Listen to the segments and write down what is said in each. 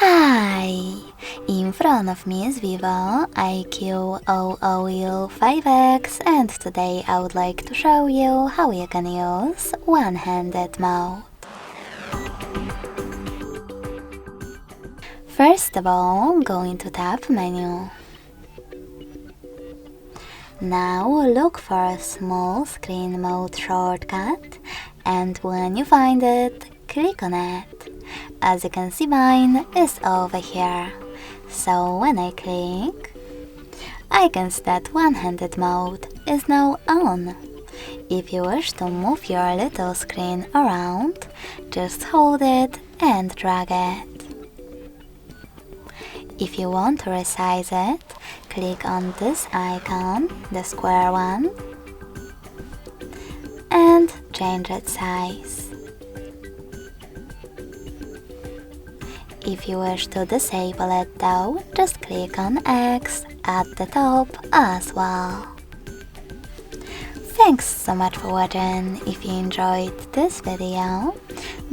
Hi! In front of me is VIVO IQOO U5X, and today I would like to show you how you can use one-handed mode. First of all, go into Tab menu. Now look for a small screen mode shortcut, and when you find it, click on it. As you can see, mine is over here. So when I click, I can see that one-handed mode is now on. If you wish to move your little screen around, just hold it and drag it. If you want to resize it, click on this icon, the square one, and change its size. If you wish to disable it though, just click on X at the top as well. Thanks so much for watching. If you enjoyed this video,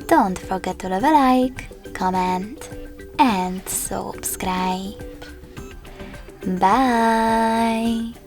don't forget to leave a like, comment and subscribe. Bye!